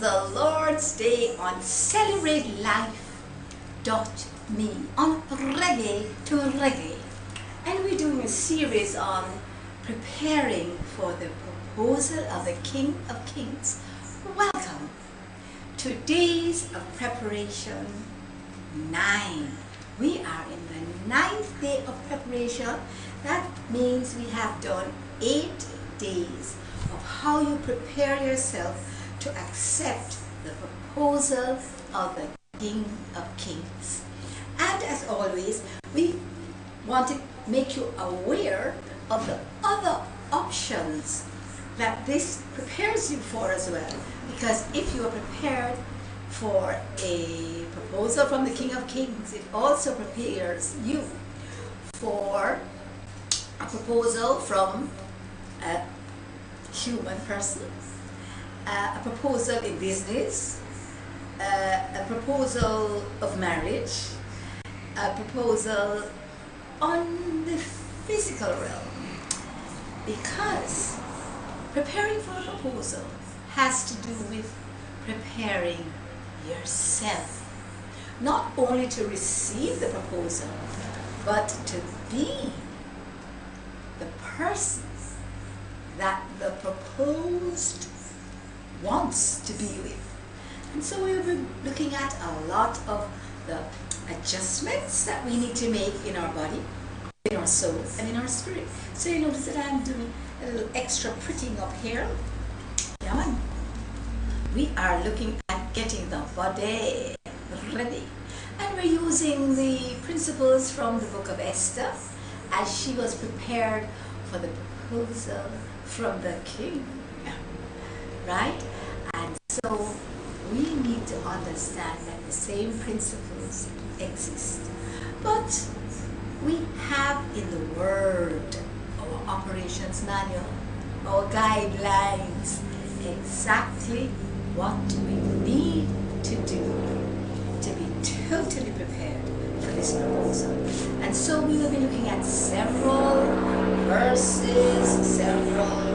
the Lord's Day on CelebrateLife.me on Reggae to Reggae. And we're doing a series on preparing for the proposal of the King of Kings. Welcome to Days of Preparation 9. We are in the 9th day of preparation. That means we have done 8 days of how you prepare yourself to accept the proposal of the King of Kings. And as always, we want to make you aware of the other options that this prepares you for as well. Because if you are prepared for a proposal from the King of Kings, it also prepares you for a proposal from a human person, a proposal in business, a proposal of marriage, a proposal on the physical realm. Because preparing for a proposal has to do with preparing yourself, not only to receive the proposal, but to be the person that the proposed wants to be with. And so we'll be looking at a lot of the adjustments that we need to make in our body, in our soul, and in our spirit. So you notice that I'm doing a little extra prettying up here. Yeah, man. We are looking at getting the body ready. And we're using the principles from the book of Esther as she was prepared for the proposal from the king. Right? And so we need to understand that the same principles exist. But we have in the Word, our operations manual, our guidelines, exactly what we need to do to be totally prepared for this proposal. And so we will be looking at several verses, several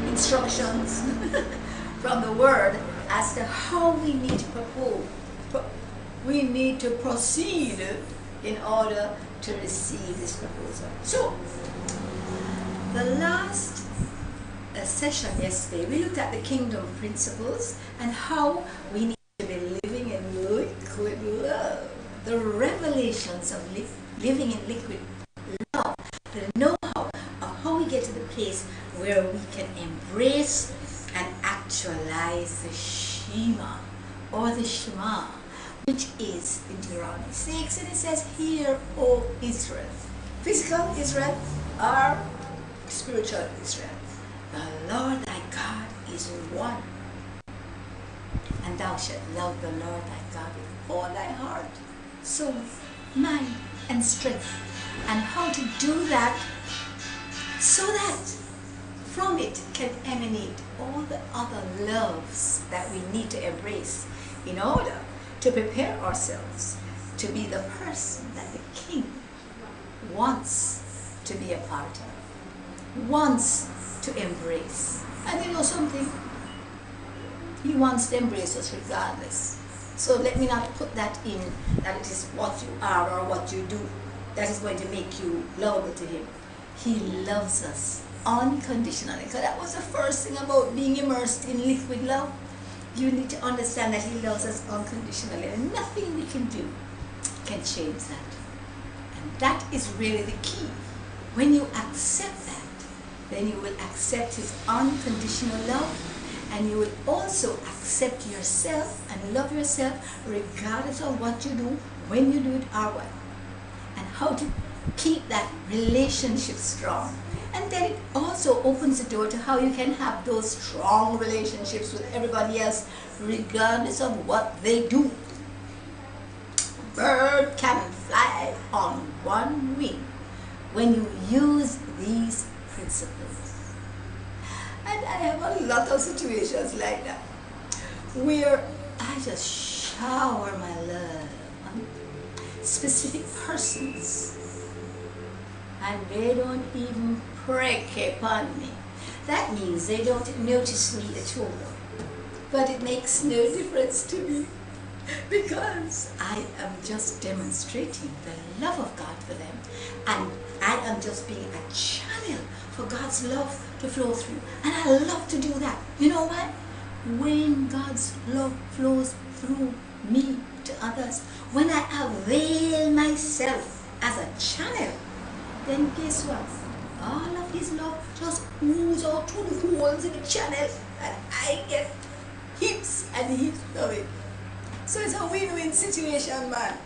instructions from the Word as to how we need to propose. We need to proceed in order to receive this proposal. So, the last session yesterday, we looked at the kingdom principles and how we need to be living in liquid love. The revelations of living in liquid love, the know-how of how we get to the place where we can embrace and actualize the Shema or the Shema, which is in Deuteronomy 6, and it says, "Hear, O Israel," physical Israel or spiritual Israel, "the Lord thy God is one, and thou shalt love the Lord thy God with all thy heart, soul, mind, and strength." And how to do that so that from it can emanate all the other loves that we need to embrace in order to prepare ourselves to be the person that the King wants to be a part of, wants to embrace. And you know something? He wants to embrace us regardless. So let me not put that in that it is what you are or what you do that is going to make you lovable to Him. He loves us unconditionally. Because that was the first thing about being immersed in liquid love. You need to understand that He loves us unconditionally, and nothing we can do can change that. And that is really the key. When you accept that, then you will accept His unconditional love, and you will also accept yourself and love yourself regardless of what you do, when you do it, or what. And how to keep that relationship strong. And then it also opens the door to how you can have those strong relationships with everybody else, regardless of what they do. A bird can fly on one wing when you use these principles. And I have a lot of situations like that, where I just shower my love on specific persons, and they don't even prick upon me. that means they don't notice me at all. But it makes no difference to me because I am just demonstrating the love of God for them, and I am just being a channel for God's love to flow through, and I love to do that. You know what? When God's love flows through me to others, when I avail myself as a channel, then guess what? All of His love just moves out through the holes in the channel, and I get heaps and heaps of it. So it's a win-win situation, man.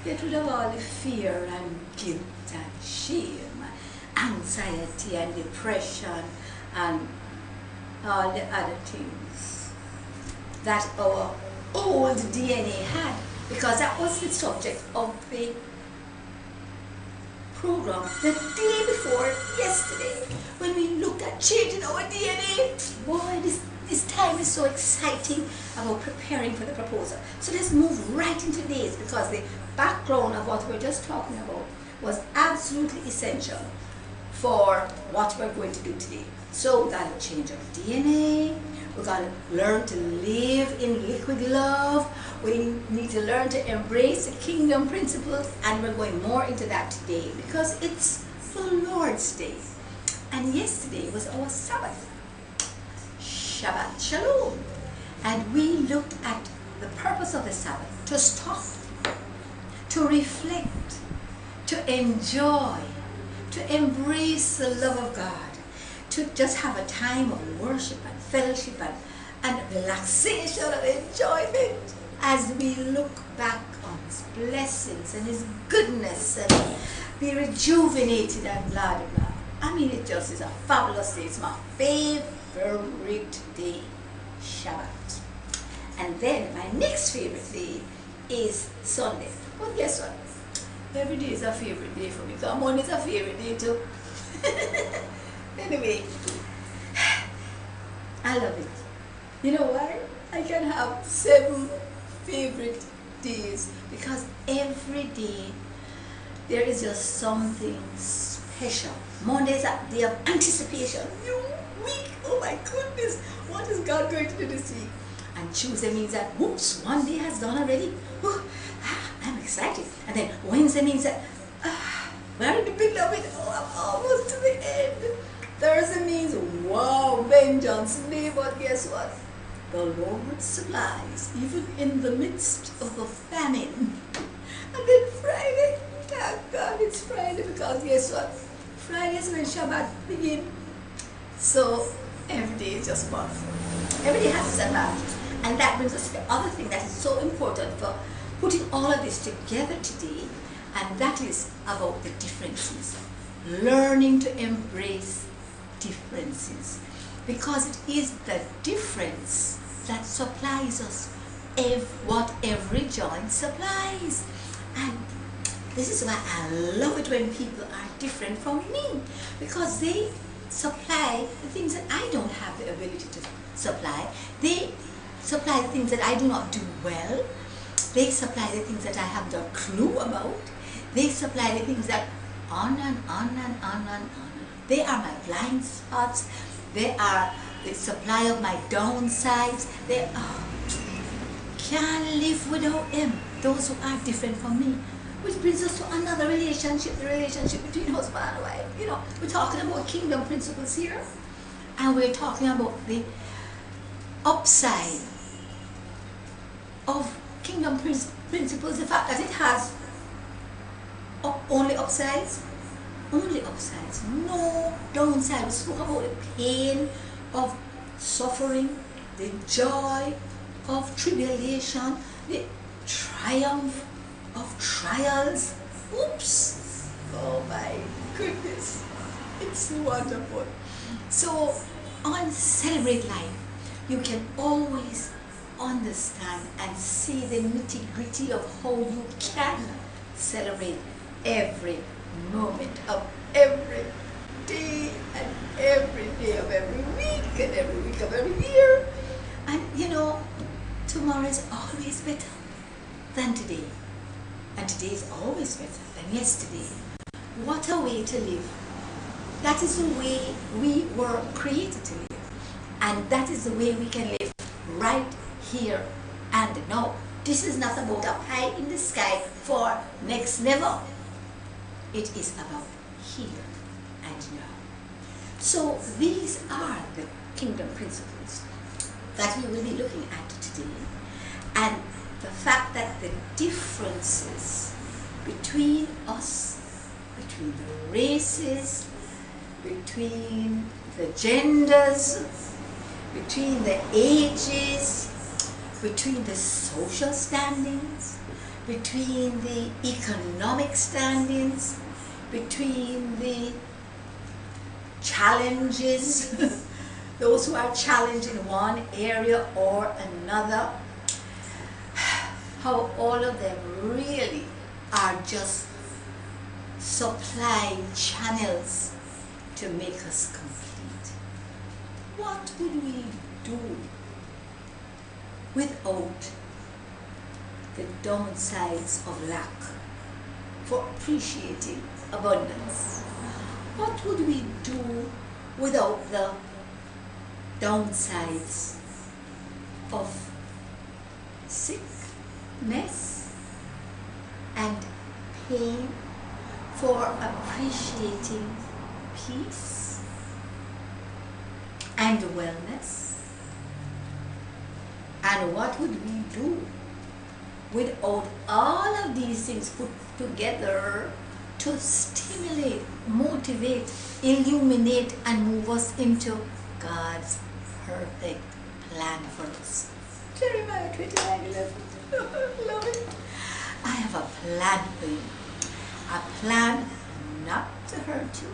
Get rid of all the fear and guilt and shame, anxiety and depression and all the other things that our old DNA had, because that was the subject of the program the day before yesterday when we looked at changing our DNA. Boy, this time is so exciting about preparing for the proposal. So let's move right into this, because the background of what we're just talking about was absolutely essential for what we're going to do today. So we got to change our DNA. We got to learn to live in liquid love. We need to learn to embrace the kingdom principles, and we're going more into that today because it's the Lord's Day. And yesterday was our Sabbath. Shabbat Shalom. And we looked at the purpose of the Sabbath: to stop, to reflect, to enjoy, to embrace the love of God, to just have a time of worship and fellowship and relaxation and enjoyment as we look back on His blessings and His goodness and be rejuvenated and blah blah blah. I mean, it just is a fabulous day. It's my favorite day, Shabbat. And then my next favorite day is Sunday. But guess what? Every day is a favorite day for me. Come on, it's a favorite day too. Anyway, I love it. You know why? I can have 7 favorite days because every day there is just something special. Monday is a day of anticipation. New week. Oh my goodness. What is God going to do this week? And Tuesday means that, whoops, one day has done already. I'm excited. And then Wednesday means that, we're in the middle of it. Oh, I'm almost to the end. Thursday means, wow, vengeance day. But guess what? The Lord supplies, even in the midst of a famine. And then Friday, thank God it's Friday, because guess what? Friday is when Shabbat begins. So every day is just wonderful. Every day has its advantages. And that brings us to the other thing that is so important for putting all of this together today, and that is about the differences. Learning to embrace differences, because it is the difference that supplies us what every joint supplies. And this is why I love it when people are different from me, because they supply the things that I don't have the ability to supply. They supply the things that I do not do well. They supply the things that I have no clue about. They supply the things that on and on and on and on. They are my blind spots. They are the supply of my downsides. They can't live without them. Those who are different from me. Which brings us to another relationship, the relationship between husband and wife. You know, we're talking about kingdom principles here. And we're talking about the upside of kingdom principles, the fact that it has only upsides. Only upsides, no downside. We spoke about the pain of suffering, the joy of tribulation, the triumph of trials. Oops! Oh my goodness, it's wonderful. So on Celebrate Life, you can always understand and see the nitty-gritty of how you can celebrate every moment of every day and every day of every week and every week of every year. And you know, tomorrow is always better than today, and today is always better than yesterday. What a way to live. That is the way we were created to live. And that is the way we can live right here and now. This is not about up high in the sky for next level. It is about here and now. So these are the kingdom principles that we will be looking at today. And the fact that the differences between us, between the races, between the genders, between the ages, between the social standings, between the economic standings, between the challenges, those who are challenged in one area or another, how all of them really are just supply channels to make us complete. What would we do without the downsides of lack for appreciating abundance? What would we do without the downsides of sickness and pain for appreciating peace and wellness? And what would we do without all of these things put together to stimulate, motivate, illuminate, and move us into God's perfect plan for us? Jeremiah 29:11. Love it. I have a plan for you. A plan not to hurt you,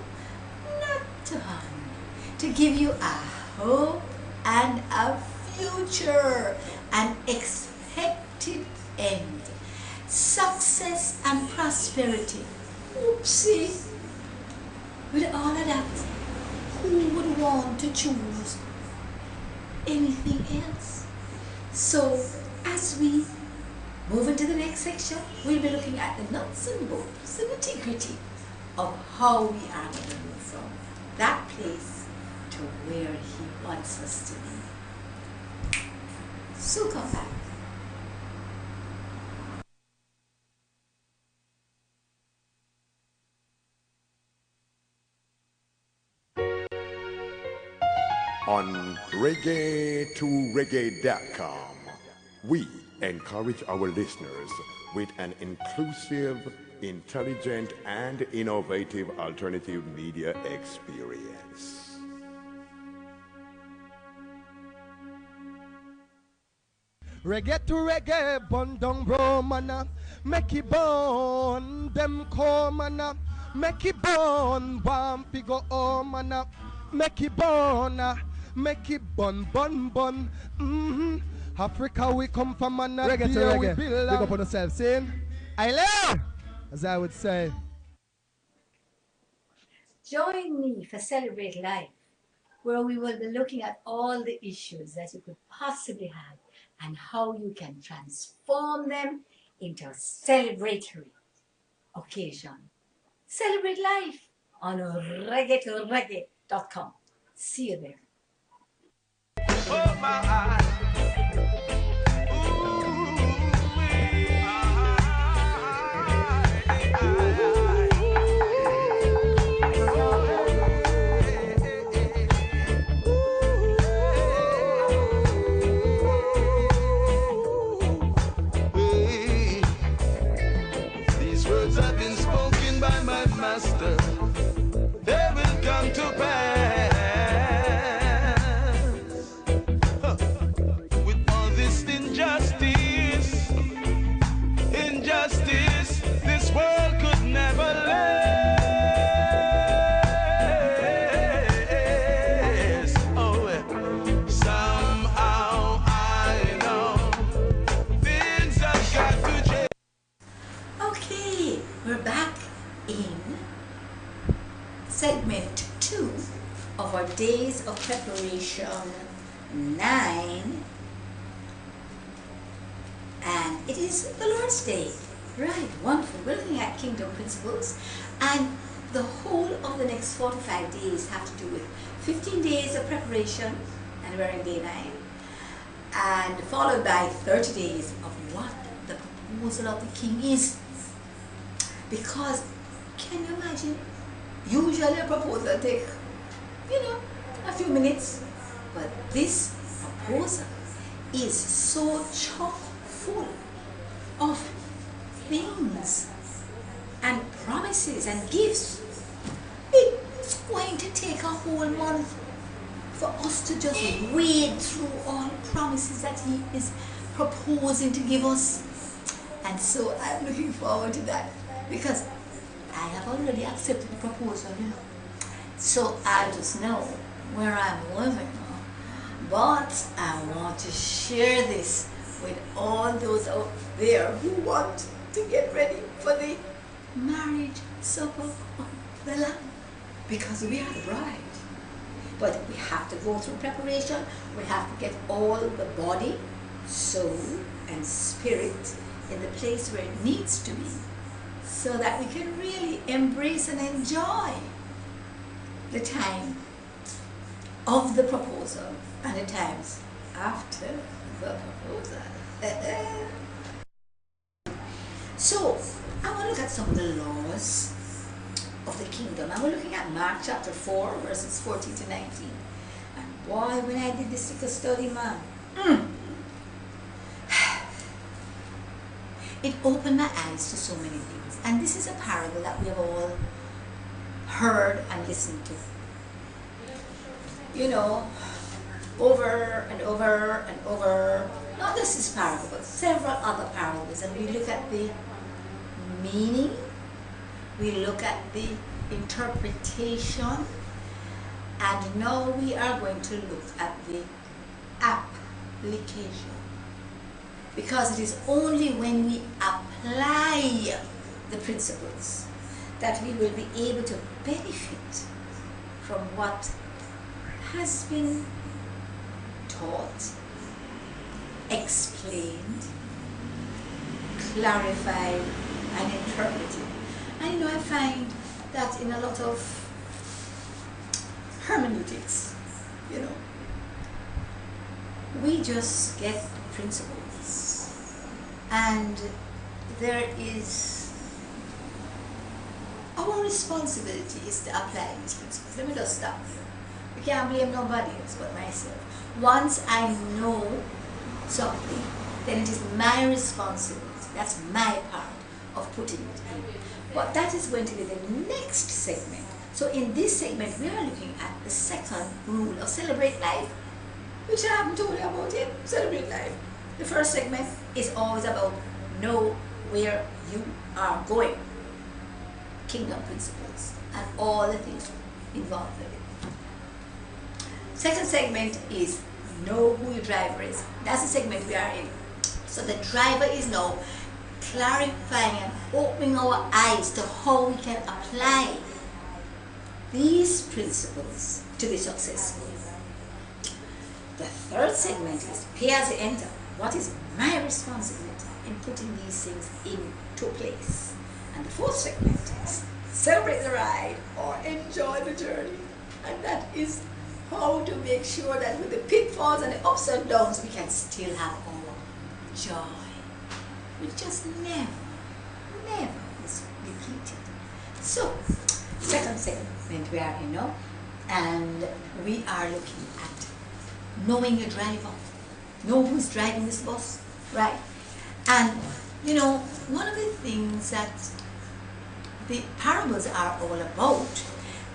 not to harm you, to give you a hope and a future, an expected end, success and prosperity. Oopsie. With all of that, who would want to choose anything else? So, as we move into the next section, we'll be looking at the nuts and bolts, the nitty-gritty of how we are going to move from that place to where He wants us to be. So come back. On reggae2reggae.com, we encourage our listeners with an inclusive, intelligent, and innovative alternative media experience. Reggae to reggae, bun down Romana, make it burn, them comana, make it burn, one figure mana, make it burn, bun. Africa we come from and reggae to reggae. We build big up on yourself, saying, I love, as I would say. Join me for Celebrate Life, where we will be looking at all the issues that you could possibly have and how you can transform them into a celebratory occasion. Celebrate Life on reggae2reggae.com. See you there. Oh my. They will come to pass. With all this injustice, this world could never last. Oh, somehow I know things have got to change. Okay, we're back in segment 2 of our Days of Preparation 9, and it is the Lord's Day. Right, wonderful. We're looking at kingdom principles, and the whole of the next 45 days have to do with 15 days of preparation, and we're in day 9, and followed by 30 days of what the proposal of the king is. Because, can you imagine, usually a proposal takes, a few minutes, but this proposal is so chock full of things and promises and gifts. It's going to take a whole month for us to just wade through all the promises that he is proposing to give us. And so I'm looking forward to that, because I have already accepted the proposal, So I just know where I'm living. But I want to share this with all those out there who want to get ready for the marriage supper of the Lamb, because we are the bride. But we have to go through preparation. We have to get all the body, soul, and spirit in the place where it needs to be, so that we can really embrace and enjoy the time of the proposal and the times after the proposal. So, I want to look at some of the laws of the kingdom. And we're looking at Mark chapter 4, verses 14 to 19. And boy, when I did this little study, man, it opened my eyes to so many things. And this is a parable that we have all heard and listened to. Over and over and over. Not just this parable, but several other parables. And we look at the meaning, we look at the interpretation, and now we are going to look at the application. Because it is only when we apply the principles that we will be able to benefit from what has been taught, explained, clarified, and interpreted. And I find that in a lot of hermeneutics, we just get principles, and there is our responsibility is to apply these principles. Let me just stop there. I can't blame nobody else but myself. Once I know something, then it is my responsibility. That's my part of putting it in. But that is going to be the next segment. So in this segment, we are looking at the second rule of celebrate life, which I haven't told you about yet. Celebrate life. The first segment is always about know where you are going. Kingdom principles and all the things involved with it. Second segment is know who your driver is. That's the segment we are in. So the driver is now clarifying and opening our eyes to how we can apply these principles to be successful. The third segment is pay as you enter. What is my responsibility in putting these things into place? And the fourth segment is celebrate the ride or enjoy the journey. And that is how to make sure that with the pitfalls and the ups and downs, we can still have our joy. We just never is depleted. So, second segment we are in now, and we are looking at knowing your driver. Know who's driving this bus, right? And, one of the things that the parables are all about,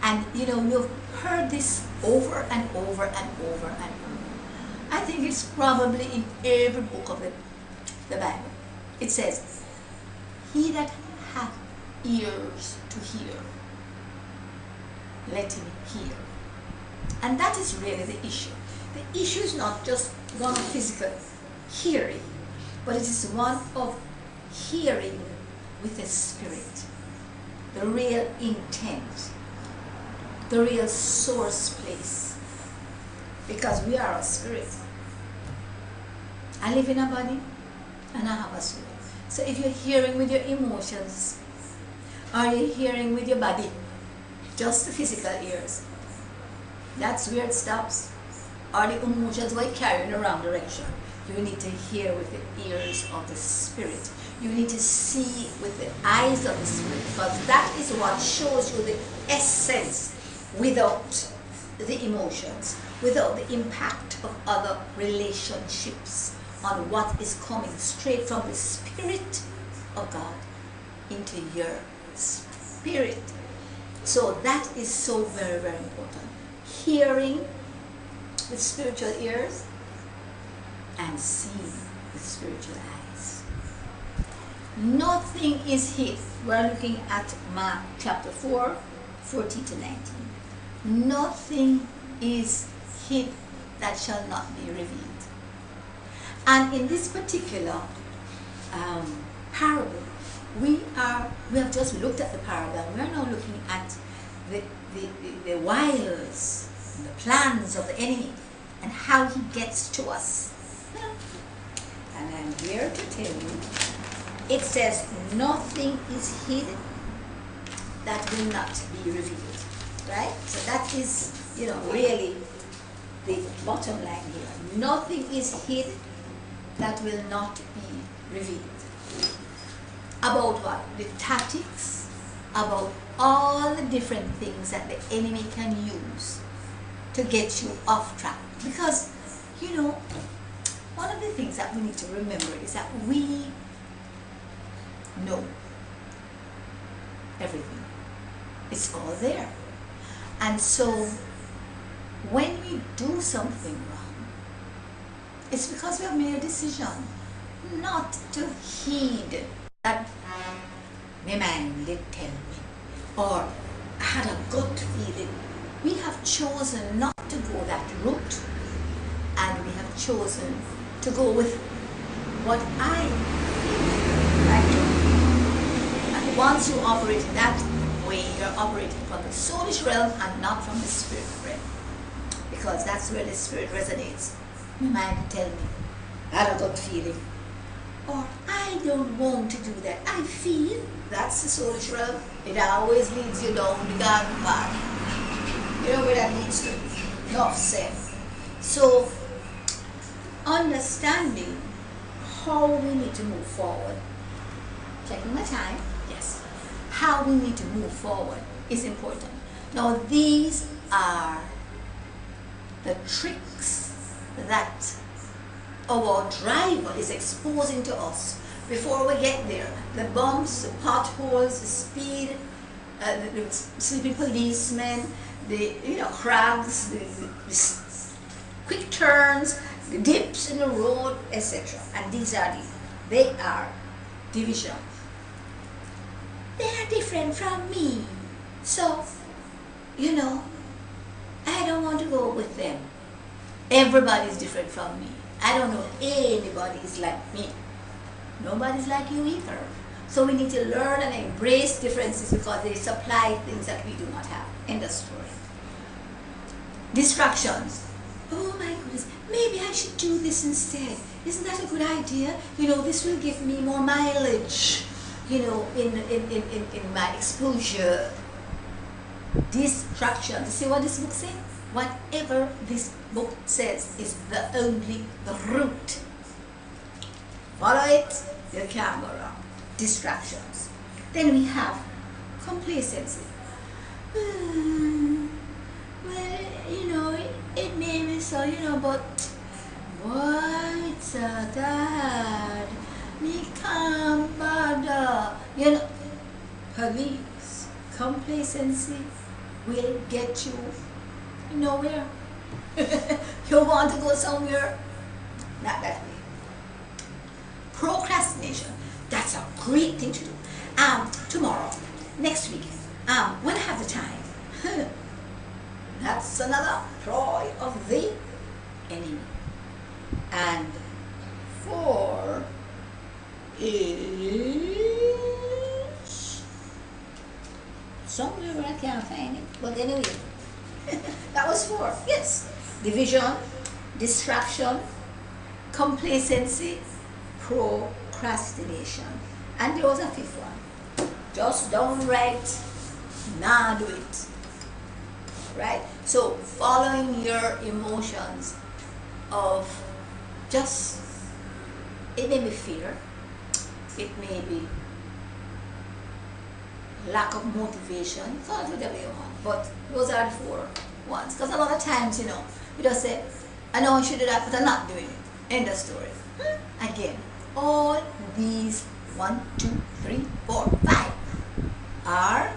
and, you've heard this over and over and over and over. I think it's probably in every book of the Bible. It says, he that hath ears to hear, let him hear. And that is really the issue. The issue is not just one of physical hearing, but it is one of hearing with the spirit, the real intent, the real source place. Because we are a spirit. I live in a body and I have a soul. So if you're hearing with your emotions, are you hearing with your body? Just the physical ears. That's where it stops. Or the emotions were carrying around direction. You need to hear with the ears of the Spirit. You need to see with the eyes of the Spirit, because that is what shows you the essence without the emotions, without the impact of other relationships on what is coming straight from the Spirit of God into your spirit. So that is so very, very important. Hearing with spiritual ears and seeing with spiritual eyes. Nothing is hid. We're looking at Mark chapter 4, 14 to 19. Nothing is hid that shall not be revealed. And in this particular parable, we have just looked at the parable. We are now looking at the wiles and the plans of the enemy and how he gets to us. And I'm here to tell you, it says nothing is hidden that will not be revealed. Right? So that is, really the bottom line here. Nothing is hidden that will not be revealed. About what? The tactics, about all the different things that the enemy can use to get you off track. Because, one of the things that we need to remember is that we know everything. It's all there. And so, when we do something wrong, it's because we have made a decision not to heed that my mind did tell me, or I had a gut feeling. We have chosen not to go that route, and we have chosen to go with what I feel like doing. And once you operate in that way, you're operating from the soulish realm and not from the spirit realm, because that's where the spirit resonates. My mind tell me, I had a gut feeling, or I don't want to do that. I feel. That's the soulish realm. It always leads you down the garden path. You know where that leads to? Enough said. So, understanding how we need to move forward. Checking my time. Yes. How we need to move forward is important. Now, these are the tricks that our driver is exposing to us before we get there. The bumps, the potholes, the speed, the sleeping policemen, the crags, the quick turns, the dips in the road, etc. And they are division. They are different from me. So, I don't want to go with them. Everybody's different from me. I don't know anybody is like me. Nobody's like you either. So we need to learn and embrace differences because they supply things that we do not have. End of story. Distractions. Oh my goodness, maybe I should do this instead. Isn't that a good idea? This will give me more mileage, in my exposure. Distractions. You see what this book says? Whatever this book says is the route. Follow it, you can't go wrong. Distractions. Then we have complacency. Well, it made me so, but why it's so bad? Me can't bother. Police, complacency will get you nowhere. You want to go somewhere? Not that way. Procrastination. That's a great thing to do. Tomorrow, next week, when I have the time. That's another ploy of the enemy. And 4 is somewhere where I can't find it. But anyway, that was 4. Yes. Division, distraction, complacency, procrastination. procrastination. And there was a fifth one. Just downright nah do it. Right? So following your emotions of just, it may be fear, it may be lack of motivation, call it whatever you want, but those are the four ones. Because a lot of times, you know, you just say, I know I should do that, but I'm not doing it. End of story. Again, all these 1, 2, 3, 4, 5 are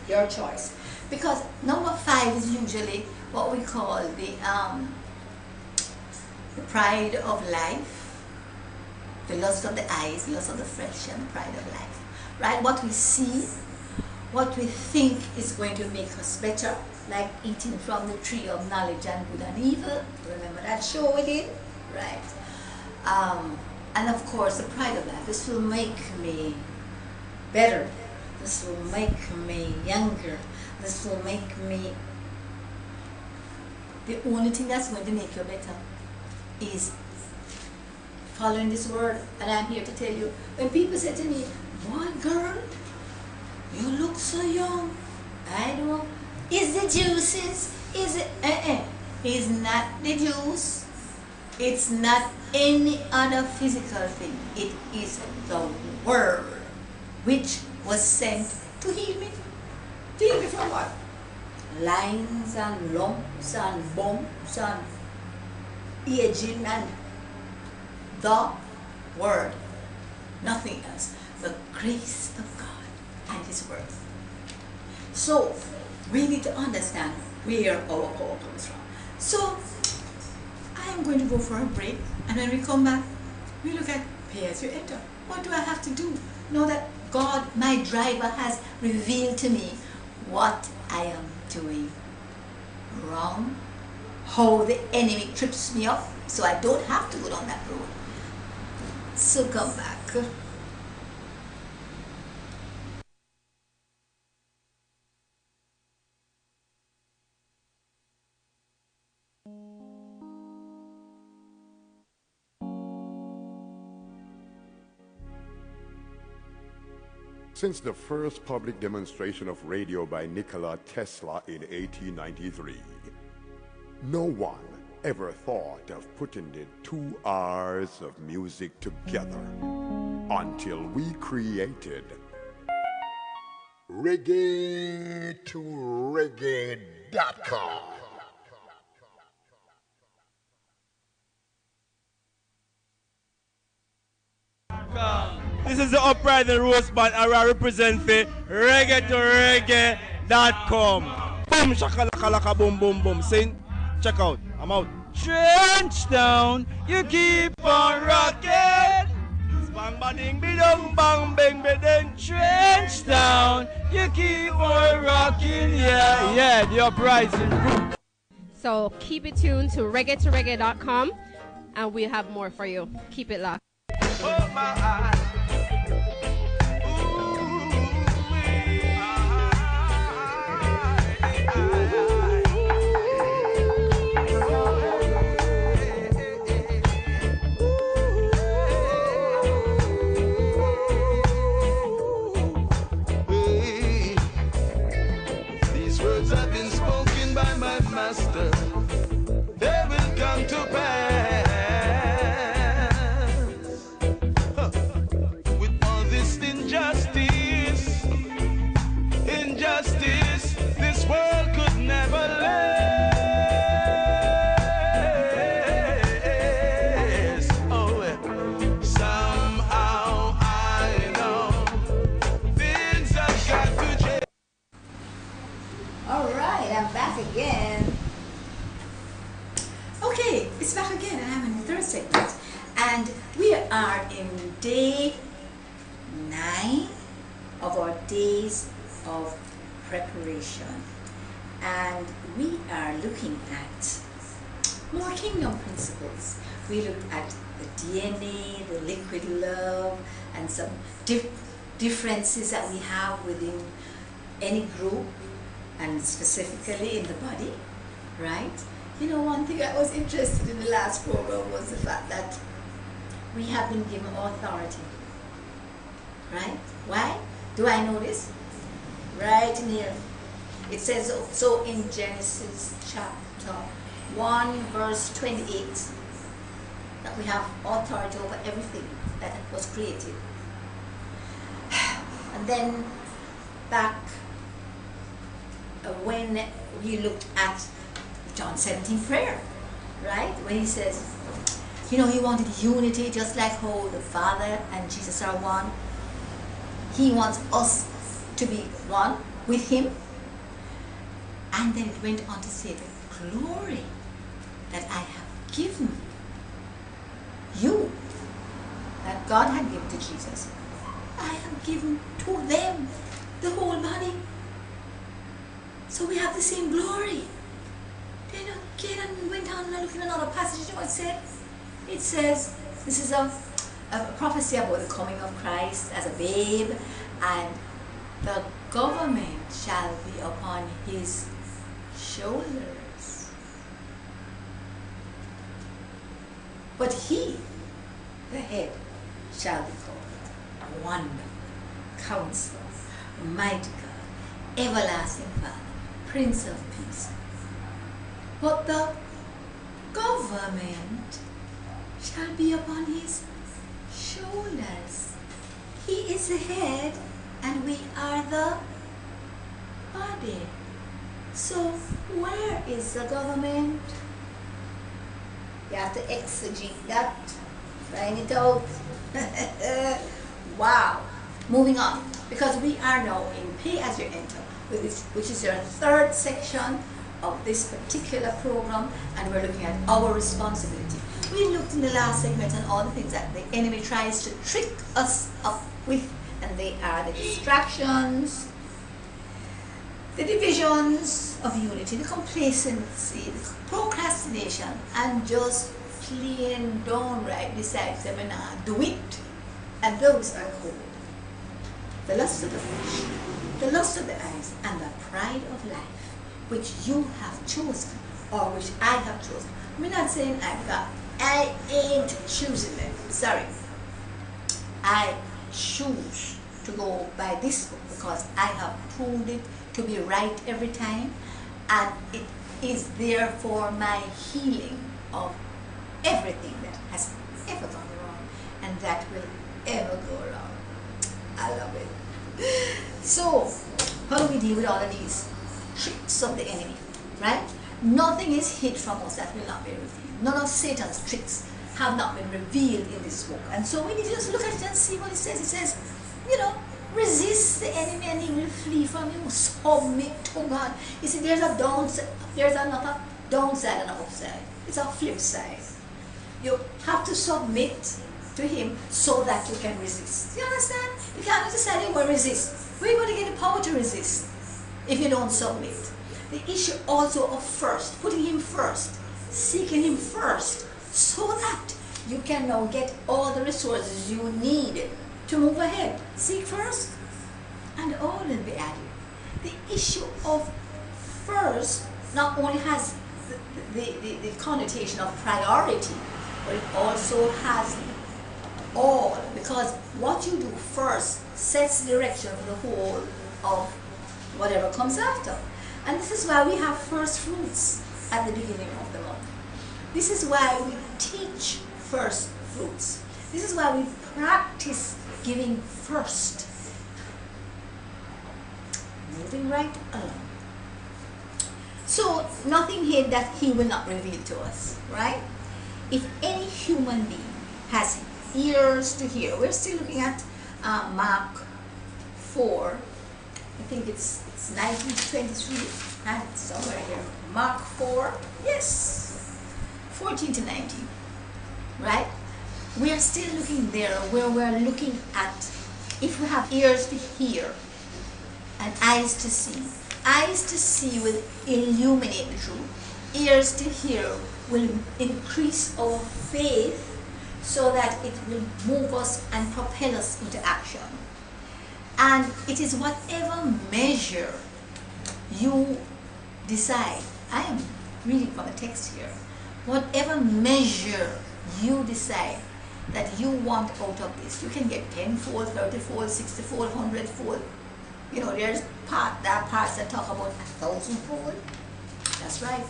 your choice. Because number 5 is usually what we call the pride of life, the lust of the eyes, lust of the flesh, and the pride of life. Right? What we see, what we think is going to make us better, like eating from the tree of knowledge and good and evil. Remember that show we did? Right. And of course, the pride of life. This will make me better. This will make me younger. This will make me... The only thing that's going to make you better is following this word. And I'm here to tell you, when people say to me, boy, girl, you look so young. I know. Is the juices? Is it? It's not the juice. It's not any other physical thing. It is the word which was sent to heal me. To heal me from what? Lines and lumps and bumps and aging and the word. Nothing else. The grace of God and His word. So, we need to understand where our power comes from. So, I am going to go for a break, and when we come back, we look at pay as you enter. What do I have to do? Know that God, my driver, has revealed to me what I am doing wrong, how the enemy trips me up, so I don't have to go down that road. So come back. Since the first public demonstration of radio by Nikola Tesla in 1893, no one ever thought of putting the 2 hours of music together until we created reggae2reggae.com. This is the Uprising Roast Band, and I represent for reggae2reggae.com. Boom, shakalaka, boom, boom, boom. Sing, check out, I'm out. Trench down, you keep on rocking. Bang, bang, ding, bidong, bang, bang, bidong. Trench down, you keep on rocking. Yeah, yeah, the Uprising Root. So keep it tuned to reggae2reggae.com, and we'll have more for you. Keep it locked. Oh my eyes. These words have been spoken by my master. They will come to pass. With all this injustice, this world could never last. Oh, somehow I know things have got to change. Alright, I'm back again. Okay, it's back again, and I'm in the third segment. And we are in day 9 of our days of preparation. And we are looking at more kingdom principles. We looked at the DNA, the liquid love, and some differences that we have within any group, and specifically in the body, right? You know, one thing I was interested in the last program was the fact that we have been given authority. Right? Why do I know this? Right in here. It says so in Genesis chapter 1 verse 28 that we have authority over everything that was created. And then back when we looked at John 17 prayer, right? When he says, you know, he wanted unity just like how the Father and Jesus are one. He wants us to be one with him. And then it went on to say the glory that I have given you, that God had given to Jesus, I have given to them, the whole body. So we have the same glory. Then again, and we went on and I looked at another passage, you know what it said? It says, this is a prophecy about the coming of Christ as a babe, and the government shall be upon his shoulders. But he, the head, shall be called Wonderful, Counselor, Mighty God, Everlasting Father, Prince of Peace. But the government shall be upon his shoulders. He is the head and we are the body. So where is the government? You have to exegete that, find it out. Wow. Moving on, because we are now in Pay As You Enter, which is your third section of this particular program, and we're looking at our responsibility. We looked in the last segment on all the things that the enemy tries to trick us up with, and they are the distractions, the divisions of unity, the complacency, the procrastination, and just plain downright decides them and do it. And those are called the lust of the flesh, the lust of the eyes, and the pride of life, which you have chosen, or which I have chosen. We're not saying I ain't choosing them. Sorry. I choose to go by this book because I have proved it to be right every time, and it is there for my healing of everything that has ever gone wrong and that will ever go wrong. I love it. So, how do we deal with all of these tricks of the enemy, right? Nothing is hid from us that will not be revealed. None of Satan's tricks have not been revealed in this book. And so we need to just look at it and see what it says. It says, you know, resist the enemy and he will flee from you. Submit to God. You see, there's a downside, there's another downside and an upside. It's a flip side. You have to submit to him so that you can resist. Do you understand? You can't decide you will resist. Where are you going to get the power to resist if you don't submit? The issue also of first, putting him first, seeking him first, so that you can now get all the resources you need to move ahead. Seek first, and all will be added. The issue of first not only has the connotation of priority, but it also has all, because what you do first sets the direction for the whole of whatever comes after. And this is why we have first fruits at the beginning of the month. This is why we teach first fruits. This is why we practice giving first. Moving right along. So, nothing here that he will not reveal to us, right? If any human being has ears to hear, we're still looking at Mark 4. I think it's 19 to 23, and it's somewhere here. Mark 4, yes, 14 to 19, right? We are still looking there where we're looking at if we have ears to hear and eyes to see will illuminate the truth. Ears to hear will increase our faith so that it will move us and propel us into action. And it is whatever measure you decide. I am reading from a text here. Whatever measure you decide that you want out of this. You can get 10-fold, 30-fold, 60-fold, 100-fold. You know, there's parts that talk about 1,000-fold. That's right.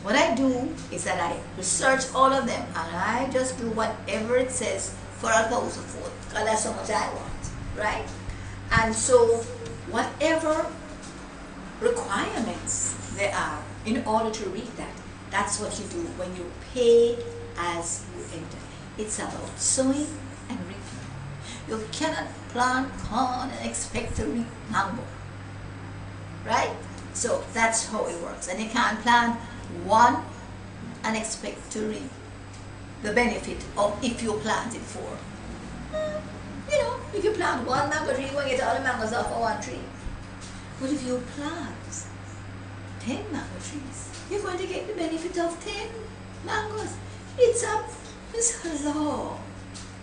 What I do is that I research all of them and I just do whatever it says for 1,000-fold, because that's how much I want, right? And so whatever requirements there are in order to read that, that's what you do when you pay as you enter. It's about sowing and reaping. You cannot plant corn and expect to reap mango, right? So that's how it works. And you can't plant one and expect to reap the benefit of if you plant it for. You know, if you plant one mango tree, you're going to get all the mangoes off of one tree. But if you plant 10 mango trees, you're going to get the benefit of 10 mangoes. It's a law.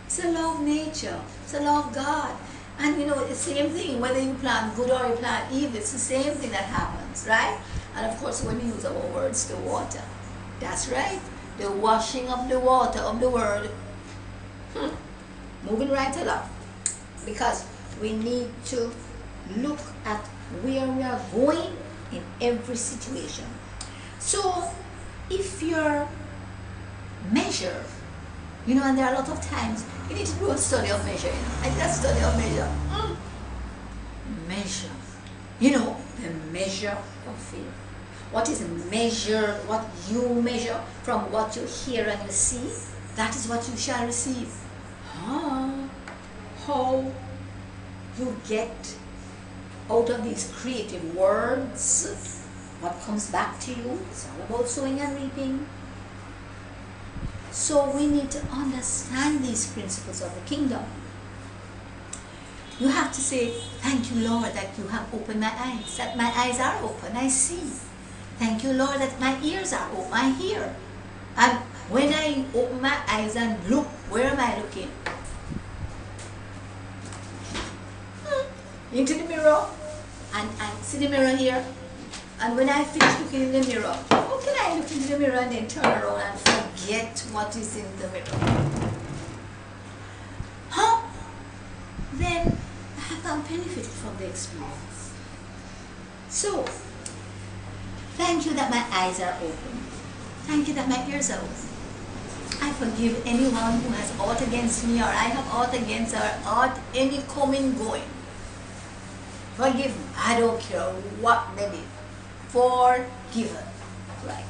It's a law of nature. It's a law of God. And you know, it's the same thing, whether you plant good or you plant evil, it's the same thing that happens, right? And of course, when we use our words to water, that's right. The washing of the water of the word. Moving right along. Because we need to look at where we are going in every situation. So, if your measure, you know, and there are a lot of times you need to do a study of measure, you know, and that study of measure. Measure. You know, the measure of faith. What is measured, what you measure from what you hear and you see, that is what you shall receive. How you get out of these creative words, what comes back to you, it's all about sowing and reaping. So we need to understand these principles of the kingdom. You have to say, thank you, Lord, that you have opened my eyes, that my eyes are open, I see. Thank you, Lord, that my ears are open, I hear. And when I open my eyes and look, where am I looking? Into the mirror. And I see the mirror here. And when I finish looking in the mirror, how can I look into the mirror and then turn around and forget what is in the mirror? Then I have not benefited from the experience. So, thank you that my eyes are open. Thank you that my ears are open. I forgive anyone who has aught against me, or I have aught against, or aught any coming going. Forgive me. I don't care what they did. Forgiven. Right.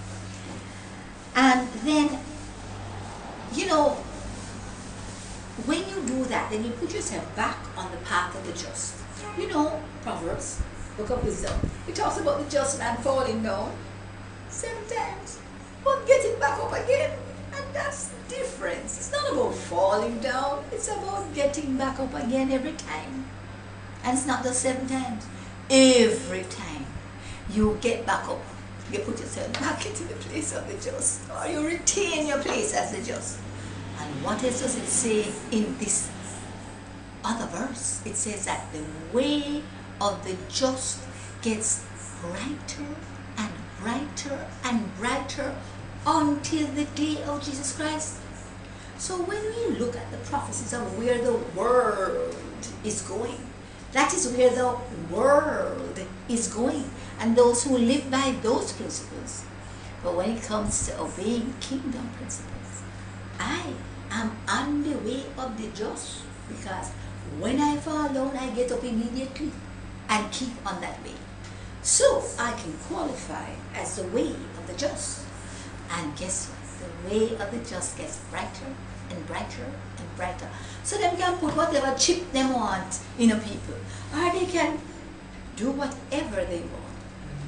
And then, you know, when you do that, then you put yourself back on the path of the just. You know, Proverbs, Book of Wisdom, it talks about the just man falling down 7 times, but getting back up again. And that's the difference. It's not about falling down, it's about getting back up again every time. And it's not just 7 times. Every time you get back up, you put yourself back into the place of the just, or you retain your place as the just. And what else does it say in this other verse? It says that the way of the just gets brighter and brighter and brighter until the day of Jesus Christ. So when we look at the prophecies of where the world is going, that is where the world is going, and those who live by those principles. But when it comes to obeying kingdom principles, I am on the way of the just, because when I fall down, I get up immediately and keep on that way. So I can qualify as the way of the just. And guess what? The way of the just gets brighter and brighter and brighter. So then we can put whatever chip they want in a people, or they can do whatever they want.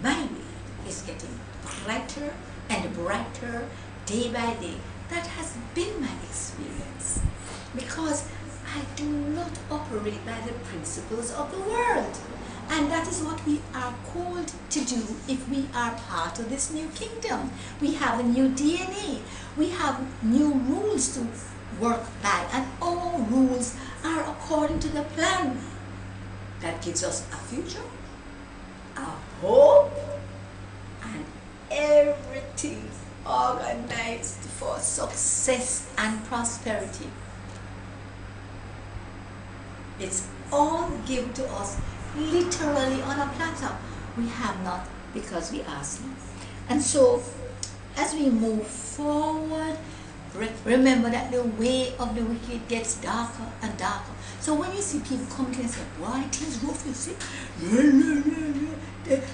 My way is getting brighter and brighter day by day. That has been my experience, because I do not operate by the principles of the world. And that is what we are called to do if we are part of this new kingdom. We have a new DNA. We have new rules to work by, and all rules are according to the plan that gives us a future, a hope, and everything organized for success and prosperity. It's all given to us literally on a platter. We have not because we ask not. And so, as we move forward, remember that the way of the wicked gets darker and darker. So when you see people come to you and say, why things rough, you see,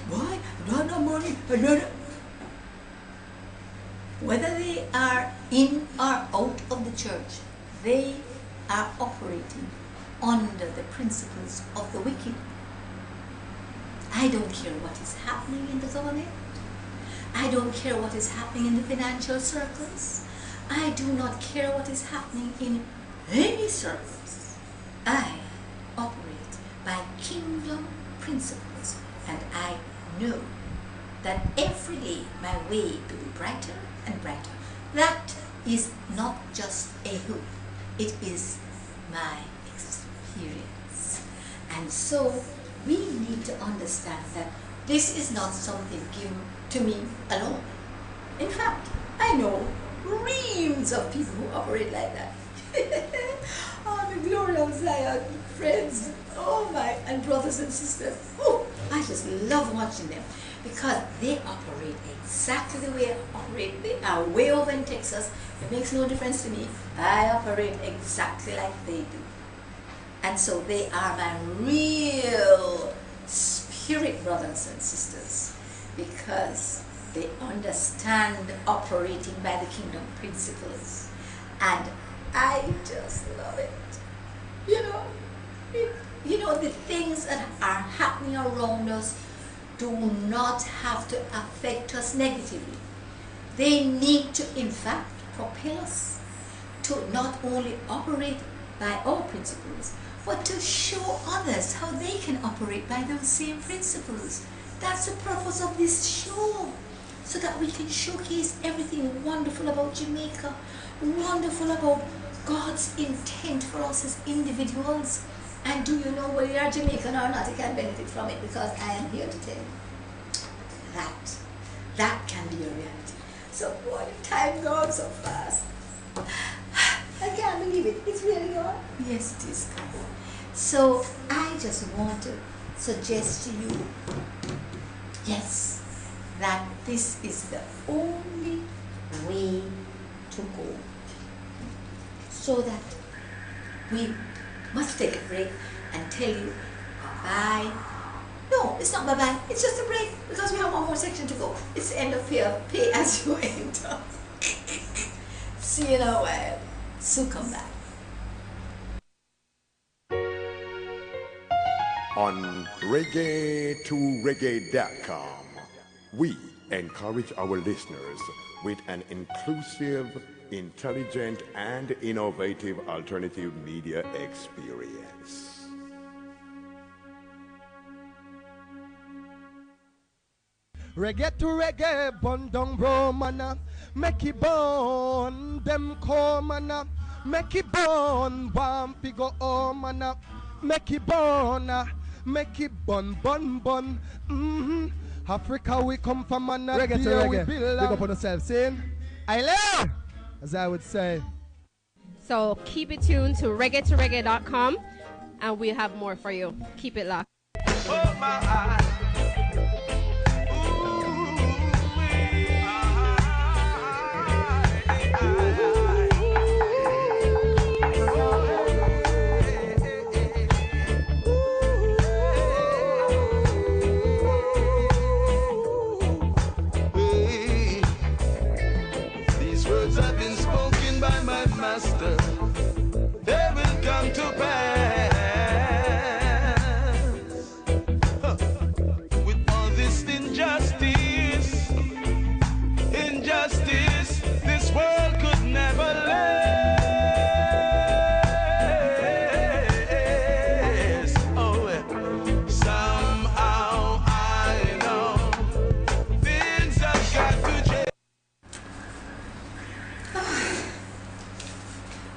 why, not no money, whether they are in or out of the church, they are operating under the principles of the wicked. I don't care what is happening in the government. I don't care what is happening in the financial circles. I do not care what is happening in any circles. I operate by kingdom principles, and I know that every day my way will be brighter and brighter. That is not just a hope, it is my experience. And so we need to understand that this is not something given to me alone. In fact, I know reams of people who operate like that. Oh, the glory of Zion, friends, oh my, and brothers and sisters. Oh, I just love watching them because they operate exactly the way I operate. They are way over in Texas. It makes no difference to me. I operate exactly like they do. And so they are my real spirit brothers and sisters because they understand operating by the kingdom principles. And I just love it. You know, the things that are happening around us do not have to affect us negatively. They need to, in fact, propel us to not only operate by our principles, but to show others how they can operate by those same principles. That's the purpose of this show, so that we can showcase everything wonderful about Jamaica, wonderful about God's intent for us as individuals. And do you know whether you are Jamaican or not, you can benefit from it, because I am here to tell you that can be a reality. So boy, the time goes so fast. I can't believe it. It's really gone. Yes, it is gone. So I just want to suggest to you, yes, that this is the only way to go. So that we must take a break and tell you bye-bye. No, it's not bye-bye. It's just a break because we have one more section to go. It's the end of pay as you enter. See you in a while. So come back. On reggae2reggae.com, we encourage our listeners with an inclusive, intelligent, and innovative alternative media experience. Reggae to reggae, bun down Romana. Make it burn, them come mana. Make it burn, bumpy go oh mana. Make it burn, bun. Africa we come from man. Reggae to reggae. Big up on yourself, saying, I love, as I would say. So keep it tuned to reggae2reggae.com, and we have more for you. Keep it locked. Oh my eye. These words have been spoken by my master. They will come to pass. With all this injustice, this world could never last. Oh, somehow I know things have got to change.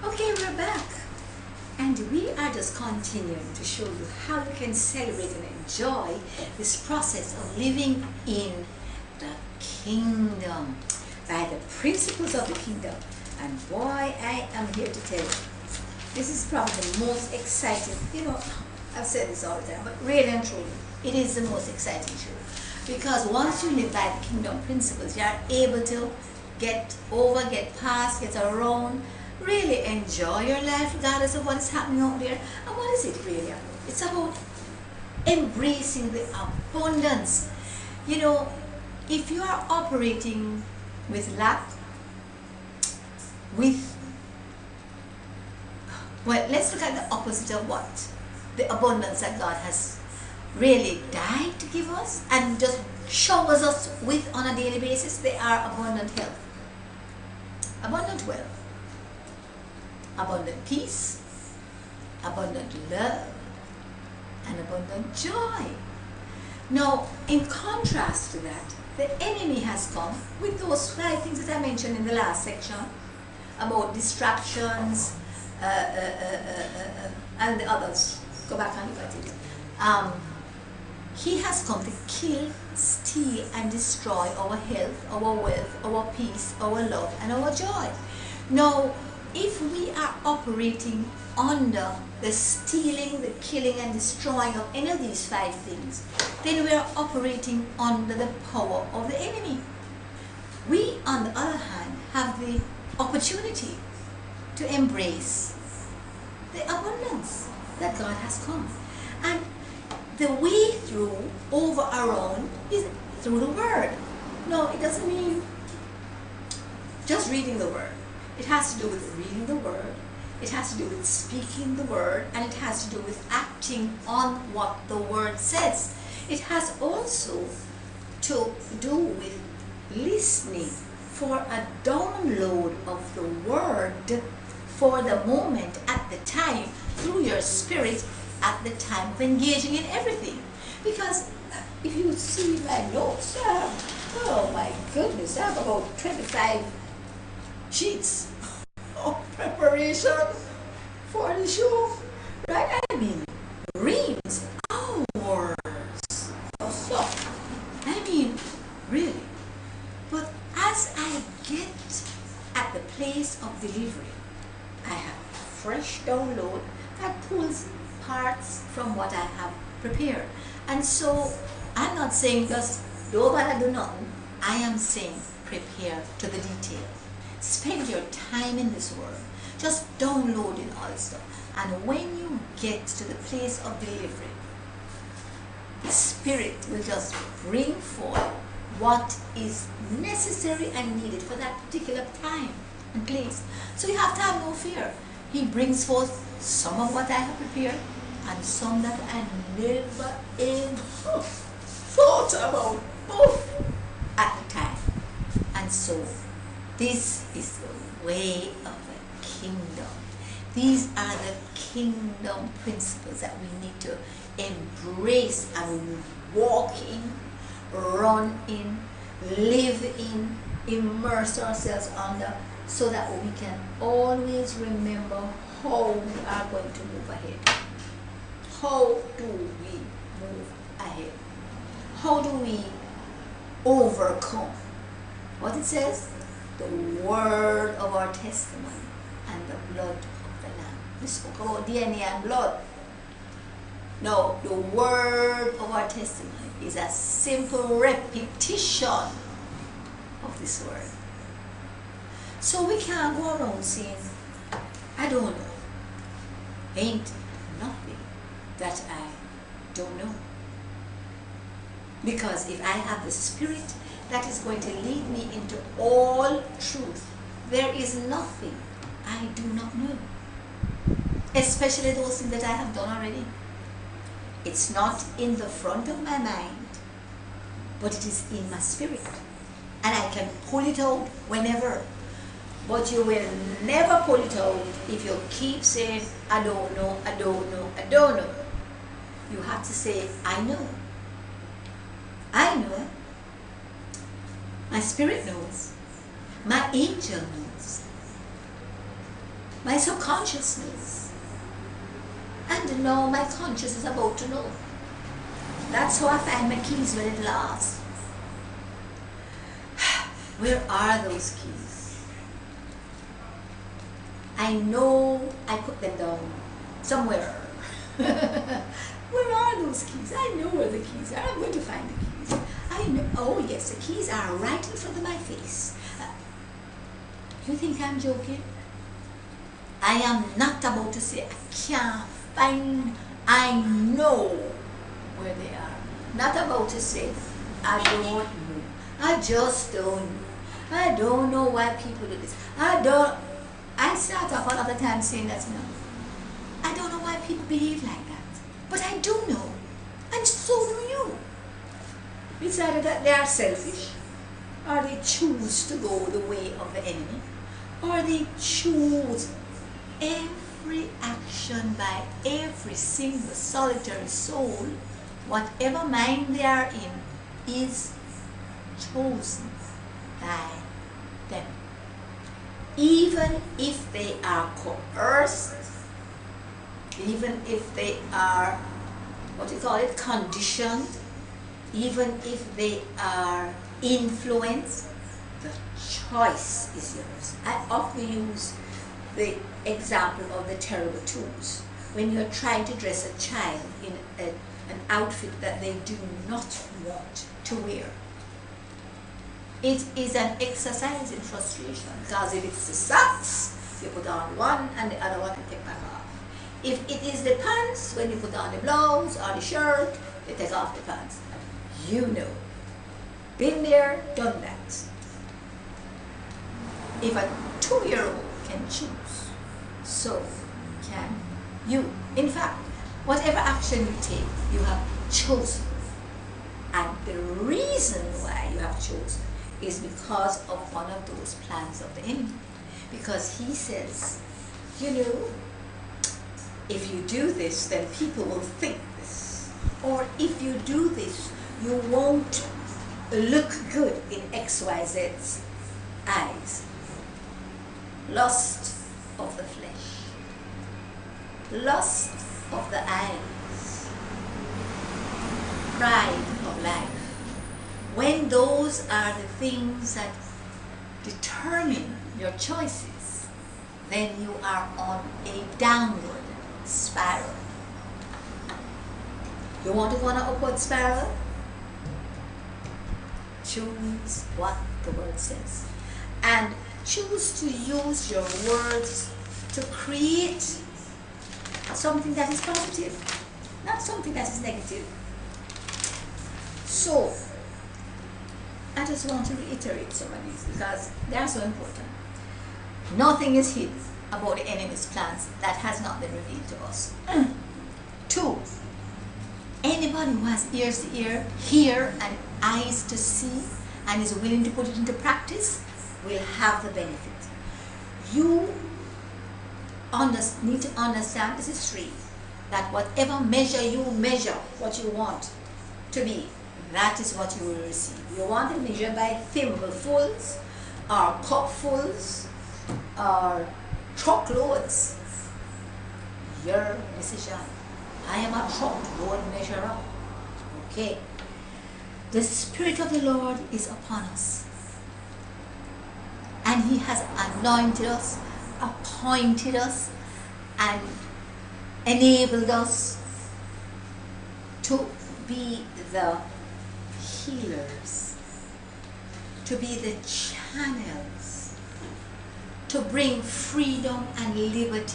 Okay, we're back. And we are just continuing to show you how you can celebrate and enjoy this process of living in the kingdom by the principles of the kingdom. And boy, I am here to tell you, This is probably the most exciting, I've said this all the time, but really and truly, it is the most exciting truth. Because once you live by the kingdom principles, you are able to get over, get past, get around, really enjoy your life regardless of what is happening out there. And what is it really about? It's about embracing the abundance. If you are operating with lack, let's look at the opposite of what? The abundance that God has really died to give us and just showers us with on a daily basis. They are abundant health, abundant wealth, abundant peace, abundant love, and abundant joy. Now, in contrast to that, the enemy has come with those 5 things that I mentioned in the last section about distractions and the others. Go back and look at it. He has come to kill, steal, and destroy our health, our wealth, our peace, our love, and our joy. Now, if we are operating under the stealing, the killing, and destroying of any of these 5 things, then we are operating under the power of the enemy. We, on the other hand, have the opportunity to embrace the abundance that God has come. And the way through, over around, is through the Word. No, it doesn't mean just reading the Word. It has to do with reading the Word. It has to do with speaking the Word, and it has to do with acting on what the Word says. It has also to do with listening for a download of the Word for the moment, at the time, through your spirit, at the time of engaging in everything. Because if you see my notes, oh my goodness, I have about 25 sheets of preparation for the show, right? I mean, reams, hours of stuff. I mean, really. But as I get at the place of delivery, I have a fresh download that pulls parts from what I have prepared. And so I'm not saying just don't bother, do nothing. I am saying prepare to the detail. Spend your time in this world, just downloading all this stuff. And when you get to the place of delivery, the Spirit will just bring forth what is necessary and needed for that particular time and place. So you have to have no fear. He brings forth some of what I have prepared and some that I never even thought about at the time. And so this is the way of the kingdom. These are the kingdom principles that we need to embrace and walk in, run in, live in, immerse ourselves under, so that we can always remember how we are going to move ahead. How do we move ahead? How do we overcome? What it says? The word of our testimony and the blood of the Lamb. We spoke about DNA and blood. No, the word of our testimony is a simple repetition of this word. So we can't go around saying, I don't know. Ain't nothing that I don't know. Because if I have the Spirit that is going to lead me into all truth, there is nothing I do not know. Especially those things that I have done already. It's not in the front of my mind, but it is in my spirit. And I can pull it out whenever. But you will never pull it out if you keep saying, I don't know, I don't know, I don't know. You have to say, I know. I know. My spirit knows. My angel knows. My subconscious knows. And now my conscious is about to know. That's how I find my keys when it lasts. Where are those keys? I know I put them down somewhere. Where are those keys? I know where the keys are. I'm going to find the keys. I know. Oh yes, the keys are right in front of my face. You think I'm joking? I am not about to say I can't find. I know where they are. Not about to say I don't know. I just don't know. I don't know why people do this. I start off a lot of times saying that, I don't know why people behave like that. But I do know. And so do you. It's either that they are selfish, or they choose to go the way of the enemy, or they choose. Every action by every single solitary soul, whatever mind they are in, is chosen by them. Even if they are coerced, even if they are, conditioned, even if they are influenced, the choice is yours. I often use the example of the terrible twos. When you're trying to dress a child in an outfit that they do not want to wear. It is an exercise in frustration, because if it's the socks, you put on one and the other one you take back off. If it is the pants, when you put on the blouse or the shirt, you take off the pants. You know. Been there, done that. If a 2-year-old can choose, so can you. In fact, whatever action you take, you have chosen. And the reason why you have chosen is because of one of those plans of the enemy. Because he says, if you do this, then people will think this. Or if you do this, you won't look good in XYZ's eyes. Lust of the flesh, lust of the eyes, pride of life. When those are the things that determine your choices, then you are on a downward spiral. You want to go on an upward spiral? Choose what the word says. And choose to use your words to create something that is positive, not something that is negative. So, I just want to reiterate some of these because they are so important. Nothing is hidden about the enemy's plans that has not been revealed to us. 2, anybody who has ears to hear and eyes to see and is willing to put it into practice will have the benefit. You need to understand, this is 3, that whatever measure you measure what you want to be, that is what you will receive. You want to measure by thimblefuls or cupfuls or truckloads. Your decision. I am a truckload measurer. Okay. The Spirit of the Lord is upon us. And He has anointed us, appointed us, and enabled us to be the healers, to be the channels, to bring freedom and liberty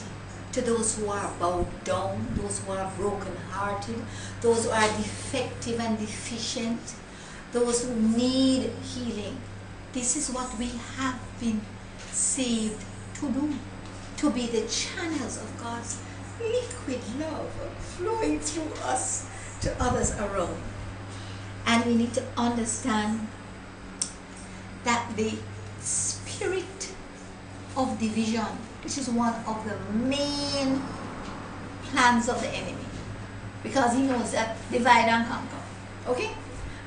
to those who are bowed down, those who are broken-hearted, those who are defective and deficient, those who need healing. This is what we have been saved to do, to be the channels of God's liquid love flowing through us to others around. And we need to understand that the spirit of division, which is one of the main plans of the enemy, because he knows that divide and conquer. Okay?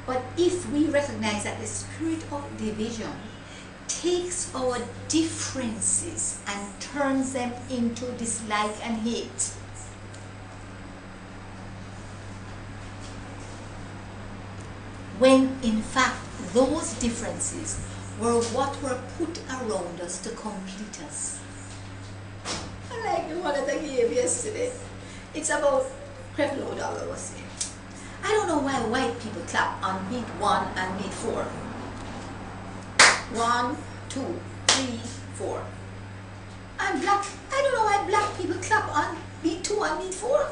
But if we recognize that the spirit of division takes our differences and turns them into dislike and hate, when in fact those differences were what were put around us to complete us. like the one that I gave yesterday. It's about Creflo Dollar was saying. I don't know why white people clap on beat 1 and beat 4. 1, 2, 3, 4. And black, I don't know why black people clap on beat 2 and beat 4.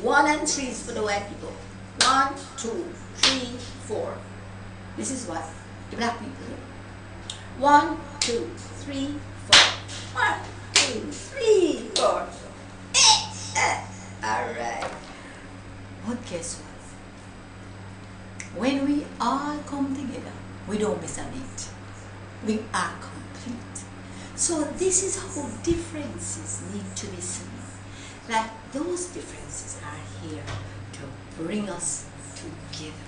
1 and 3 is for the white people. 1, 2, 3, 4. This is what the black people do. 1, 2, 3, 4. 1, 2, 3, 4. Alright. But guess what? When we all come together, we don't miss a beat. We are complete. So this is how differences need to be seen. That those differences are here to bring us together.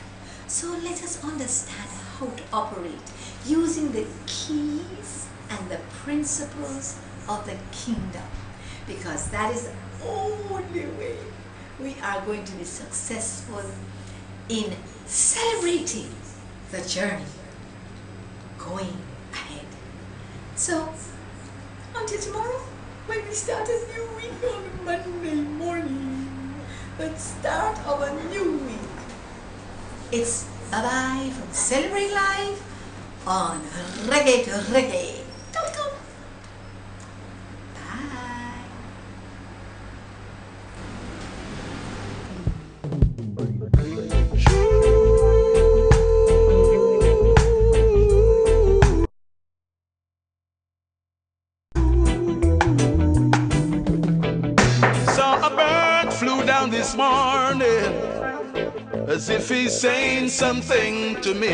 So let us understand how to operate using the keys and the principles of the kingdom, because that is the only way we are going to be successful in celebrating the journey going ahead. So until tomorrow, when we start a new week on Monday morning, the start of a new week. It's bye-bye from Celebrate Live on Reggae to Reggae.com. Bye. Saw a bird flew down this morning, as if he's saying something to me.